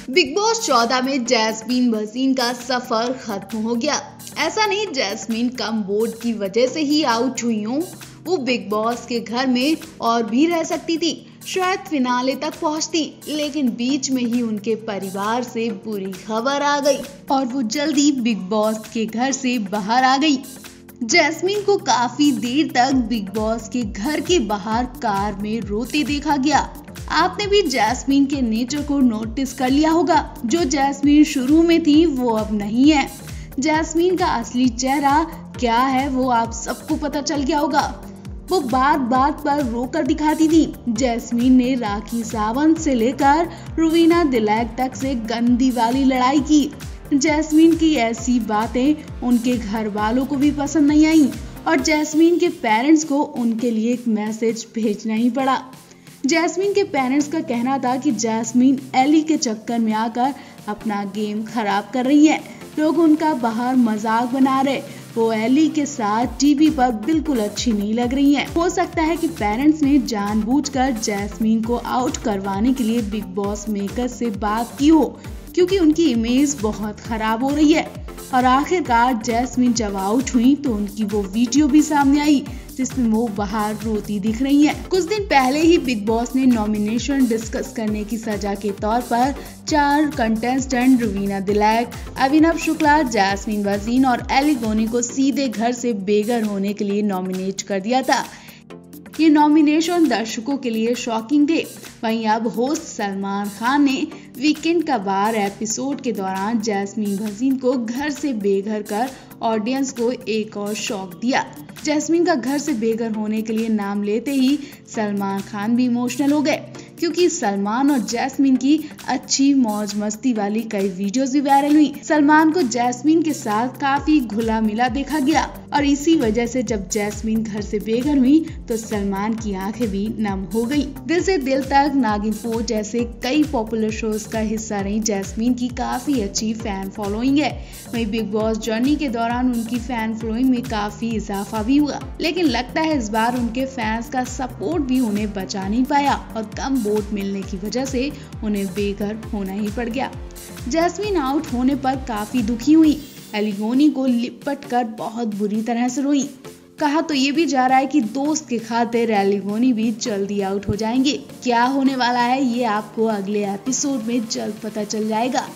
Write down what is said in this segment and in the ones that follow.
Big boss 14 में jasmine Bhasin का सफर खत्म हो गया। ऐसा नहीं जैस्मीन कम वोट की वजह से ही आउट हुई हूँ, वो बिग बॉस के घर में और भी रह सकती थी, शायद फिनाले तक पहुंचती, लेकिन बीच में ही उनके परिवार से बुरी खबर आ गई और वो जल्दी बिग बॉस के घर से बाहर आ गई। जैस्मीन को काफी देर तक बिग बॉस के घर के बाहर कार में रोते देखा गया। आपने भी जैस्मीन के नेचर को नोटिस कर लिया होगा। जो जैस्मीन शुरू में थी वो अब नहीं है। जैस्मीन का असली चेहरा क्या है वो आप सबको पता चल गया होगा। वो बात बात पर रोकर दिखाती थी। जैस्मीन ने राखी सावंत से लेकर रुवीना दिलैक तक से गंदी वाली लड़ाई की। जैस्मीन की ऐसी बातें उनके घर वालों को भी पसंद नहीं आई और जैस्मीन के पेरेंट्स को उनके लिए एक मैसेज भेजना ही पड़ा। जैस्मीन के पेरेंट्स का कहना था कि जैस्मीन एली के चक्कर में आकर अपना गेम खराब कर रही है। लोग उनका बाहर मजाक बना रहे, वो एली के साथ टीवी पर बिल्कुल अच्छी नहीं लग रही है। हो सकता है कि पेरेंट्स ने जानबूझकर जैस्मीन को आउट करवाने के लिए बिग बॉस मेकर्स से बात की हो, क्योंकि उनकी इमेज बहुत खराब हो रही है। और आखिरकार जैस्मीन जब आउट हुई तो उनकी वो वीडियो भी सामने आई जिसमें वो बाहर रोती दिख रही हैं। कुछ दिन पहले ही बिग बॉस ने नॉमिनेशन डिस्कस करने की सजा के तौर पर 4 कंटेस्टेंट रुवीना दिलैक, अभिनव शुक्ला, जैस्मीन भसीन और एली गोनी को सीधे घर से बेघर होने के लिए नॉमिनेट कर दिया था। ये नॉमिनेशन दर्शकों के लिए शॉकिंग थे। वहीं अब होस्ट सलमान खान ने वीकेंड का बार एपिसोड के दौरान जैस्मीन भसीन को घर से बेघर कर ऑडियंस को एक और शॉक दिया। जैस्मीन का घर से बेघर होने के लिए नाम लेते ही सलमान खान भी इमोशनल हो गए, क्योंकि सलमान और जैस्मीन की अच्छी मौज मस्ती वाली कई वीडियोस भी वायरल हुई। सलमान को जैस्मीन के साथ काफी घुला मिला देखा गया और इसी वजह से जब जैस्मीन घर से बेघर हुई तो सलमान की आंखें भी नम हो गई। दिल से दिल तक, नागिन 4 जैसे कई पॉपुलर शोज का हिस्सा रही जैस्मीन की काफी अच्छी फैन फॉलोइंग है। वहीं बिग बॉस जर्नी के दौरान उनकी फैन फॉलोइंग में काफी इजाफा भी हुआ, लेकिन लगता है इस बार उनके फैंस का सपोर्ट भी उन्हें बचा नहीं पाया और कम वोट मिलने की वजह से उन्हें बेघर होना ही पड़ गया। जैस्मीन आउट होने पर काफी दुखी हुई। एली गोनी को लिपट कर बहुत बुरी तरह से रोई। कहा तो ये भी जा रहा है कि दोस्त के खातिर एली गोनी भी जल्दी आउट हो जाएंगे। क्या होने वाला है ये आपको अगले एपिसोड में जल्द पता चल जाएगा।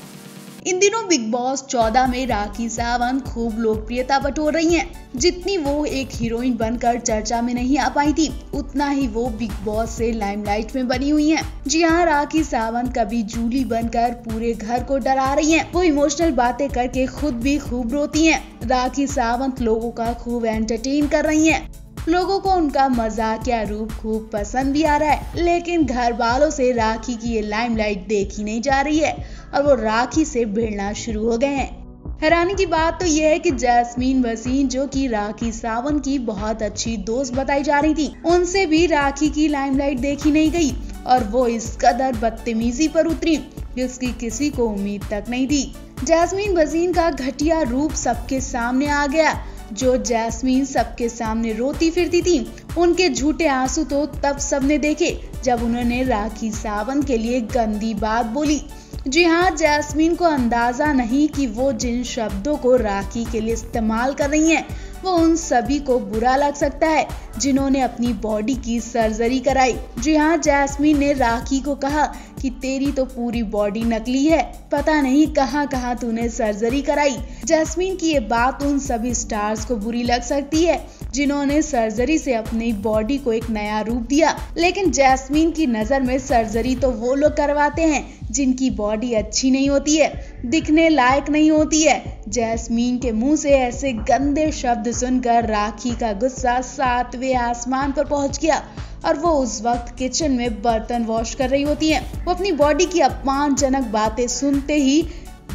इन दिनों बिग बॉस 14 में राखी सावंत खूब लोकप्रियता बटोर रही हैं। जितनी वो एक हीरोइन बनकर चर्चा में नहीं आ पाई थी, उतना ही वो बिग बॉस से लाइमलाइट में बनी हुई हैं। जी हाँ, राखी सावंत कभी जूली बनकर पूरे घर को डरा रही हैं। वो इमोशनल बातें करके खुद भी खूब रोती हैं। राखी सावंत लोगों का खूब एंटरटेन कर रही हैं। लोगों को उनका मजाकिया रूप खूब पसंद भी आ रहा है, लेकिन घर वालों से राखी की ये लाइमलाइट देखी नहीं जा रही है और वो राखी से भिड़ना शुरू हो गए हैं। हैरानी की बात तो यह है कि जैस्मीन भसीन, जो कि राखी सावंत की बहुत अच्छी दोस्त बताई जा रही थी, उनसे भी राखी की लाइमलाइट देखी नहीं गई और वो इस कदर बदतमीजी पर उतरी जिसकी किसी को उम्मीद तक नहीं थी। जैस्मीन भसीन का घटिया रूप सबके सामने आ गया। जो जैस्मीन सबके सामने रोती फिरती थी, उनके झूठे आंसू तो तब सबने देखे जब उन्होंने राखी सावंत के लिए गंदी बात बोली। जी हाँ, जैस्मीन को अंदाजा नहीं कि वो जिन शब्दों को राखी के लिए इस्तेमाल कर रही हैं, वो उन सभी को बुरा लग सकता है जिन्होंने अपनी बॉडी की सर्जरी कराई। जी हाँ, जैस्मीन ने राखी को कहा कि तेरी तो पूरी बॉडी नकली है, पता नहीं कहाँ कहाँ तूने सर्जरी कराई। जैस्मीन की ये बात उन सभी स्टार्स को बुरी लग सकती है जिन्होंने सर्जरी से अपनी बॉडी को एक नया रूप दिया, लेकिन जैस्मीन की नजर में सर्जरी तो वो लोग करवाते हैं जिनकी बॉडी अच्छी नहीं होती है, दिखने लायक नहीं होती है। जैस्मीन के मुंह से ऐसे गंदे शब्द सुनकर राखी का गुस्सा 7वें आसमान पर पहुंच गया और वो उस वक्त किचन में बर्तन वॉश कर रही होती हैं। वो अपनी बॉडी की अपमानजनक बातें सुनते ही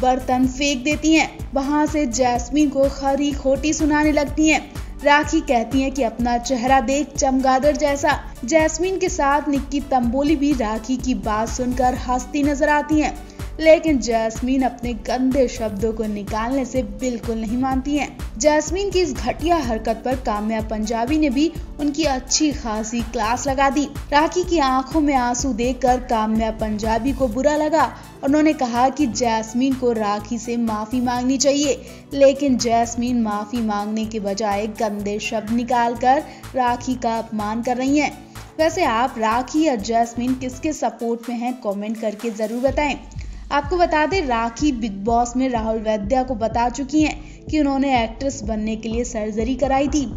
बर्तन फेंक देती हैं। वहां से जैस्मीन को खरी खोटी सुनाने लगती हैं। राखी कहती है कि अपना चेहरा देख चमगादड़ जैसा। जैस्मीन के साथ निक्की तंबोली भी राखी की बात सुनकर हंसती नजर आती हैं। लेकिन जैस्मीन अपने गंदे शब्दों को निकालने से बिल्कुल नहीं मानती हैं। जैस्मीन की इस घटिया हरकत पर काम्या पंजाबी ने भी उनकी अच्छी खासी क्लास लगा दी। राखी की आंखों में आंसू देखकर काम्या पंजाबी को बुरा लगा। उन्होंने कहा कि जैस्मीन को राखी से माफी मांगनी चाहिए, लेकिन जैस्मीन माफी मांगने के बजाय गंदे शब्द निकालकर राखी का अपमान कर रही हैं। वैसे आप राखी या जैस्मीन किसके सपोर्ट में हैं, कमेंट करके जरूर बताएं। आपको बता दें, राखी बिग बॉस में राहुल वैद्या को बता चुकी हैं कि उन्होंने एक्ट्रेस बनने के लिए सर्जरी कराई थी।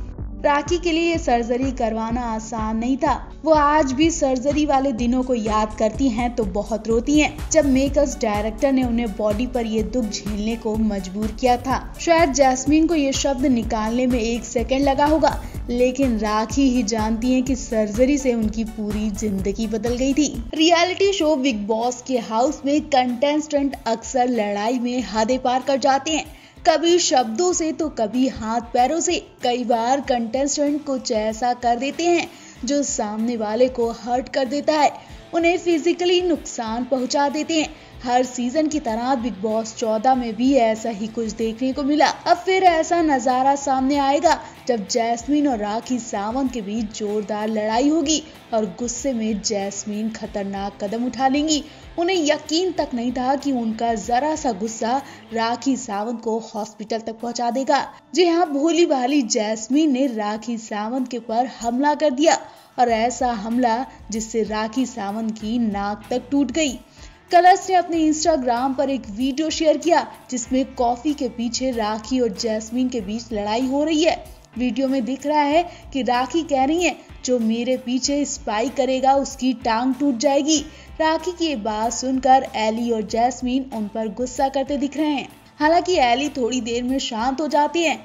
राखी के लिए ये सर्जरी करवाना आसान नहीं था। वो आज भी सर्जरी वाले दिनों को याद करती हैं तो बहुत रोती हैं, जब मेकर्स डायरेक्टर ने उन्हें बॉडी पर ये दुख झेलने को मजबूर किया था। शायद जैस्मीन को ये शब्द निकालने में 1 सेकंड लगा होगा, लेकिन राखी ही जानती है कि सर्जरी से उनकी पूरी जिंदगी बदल गई थी। रियलिटी शो बिग बॉस के हाउस में कंटेस्टेंट अक्सर लड़ाई में हदें पार कर जाते हैं, कभी शब्दों से तो कभी हाथ पैरों से। कई बार कंटेस्टेंट कुछ ऐसा कर देते हैं जो सामने वाले को हर्ट कर देता है, उन्हें फिजिकली नुकसान पहुंचा देते हैं। हर सीजन की तरह बिग बॉस 14 में भी ऐसा ही कुछ देखने को मिला। अब फिर ऐसा नजारा सामने आएगा जब जैस्मीन और राखी सावंत के बीच जोरदार लड़ाई होगी और गुस्से में जैस्मीन खतरनाक कदम उठा लेंगी। उन्हें यकीन तक नहीं था कि उनका जरा सा गुस्सा राखी सावंत को हॉस्पिटल तक पहुंचा देगा। जी हाँ, भोली भाली जैस्मीन ने राखी सावंत के ऊपर हमला कर दिया, और ऐसा हमला जिससे राखी सावंत की नाक तक टूट गई। कलर्स ने अपने इंस्टाग्राम पर एक वीडियो शेयर किया जिसमें कॉफी के पीछे राखी और जैस्मीन के बीच लड़ाई हो रही है। वीडियो में दिख रहा है कि राखी कह रही है, जो मेरे पीछे स्पाई करेगा उसकी टांग टूट जाएगी। राखी की ये बात सुनकर एली और जैस्मीन उन पर गुस्सा करते दिख रहे हैं। हालांकि एली थोड़ी देर में शांत हो जाती है,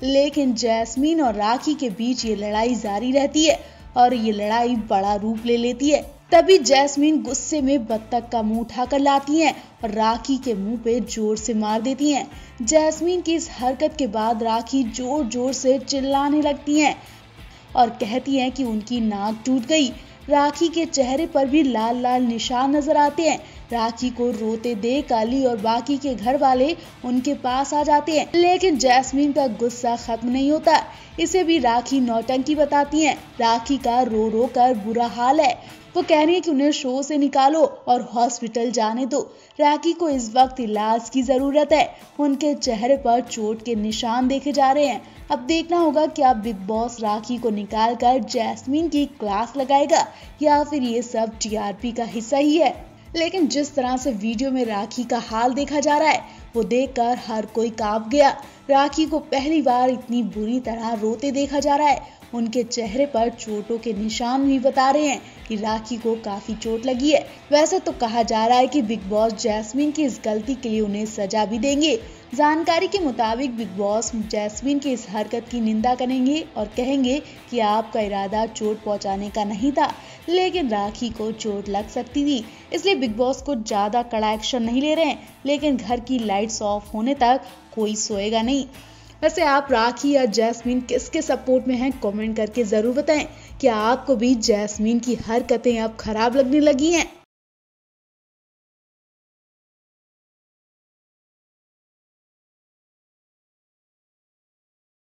लेकिन जैस्मीन और राखी के बीच ये लड़ाई जारी रहती है और ये लड़ाई बड़ा रूप ले लेती है। तभी जैस्मीन गुस्से में बत्तख का मुंह उठाकर लाती हैं और राखी के मुंह पे जोर से मार देती हैं। जैस्मीन की इस हरकत के बाद राखी जोर जोर से चिल्लाने लगती हैं और कहती हैं कि उनकी नाक टूट गई। राखी के चेहरे पर भी लाल लाल निशान नजर आते हैं। राखी को रोते देख अली और बाकी के घर वाले उनके पास आ जाते हैं, लेकिन जैस्मीन का गुस्सा खत्म नहीं होता। इसे भी राखी नौटंकी बताती हैं। राखी का रो रो कर बुरा हाल है। वो कह रही है कि उन्हें शो से निकालो और हॉस्पिटल जाने दो। राखी को इस वक्त इलाज की जरूरत है। उनके चेहरे पर चोट के निशान देखे जा रहे हैं। अब देखना होगा क्या बिग बॉस राखी को निकालकर जैस्मीन की क्लास लगाएगा या फिर ये सब टीआरपी का हिस्सा ही है। लेकिन जिस तरह से वीडियो में राखी का हाल देखा जा रहा है, वो देखकर हर कोई कांप गया। राखी को पहली बार इतनी बुरी तरह रोते देखा जा रहा है। उनके चेहरे पर चोटों के निशान भी बता रहे हैं कि राखी को काफी चोट लगी है। वैसे तो कहा जा रहा है कि बिग बॉस जैस्मीन की इस गलती के लिए उन्हें सजा भी देंगे। जानकारी के मुताबिक बिग बॉस जैस्मीन की इस हरकत की निंदा करेंगे और कहेंगे कि आपका इरादा चोट पहुंचाने का नहीं था, लेकिन राखी को चोट लग सकती थी, इसलिए बिग बॉस को ज्यादा कड़ा एक्शन नहीं ले रहे हैं। लेकिन घर की लाइट्स ऑफ होने तक कोई सोएगा नहीं। वैसे आप राखी या जैस्मीन किसके सपोर्ट में हैं, कमेंट करके जरूर बताएं। क्या आपको भी जैस्मीन की हरकतें अब खराब लगने लगी हैं?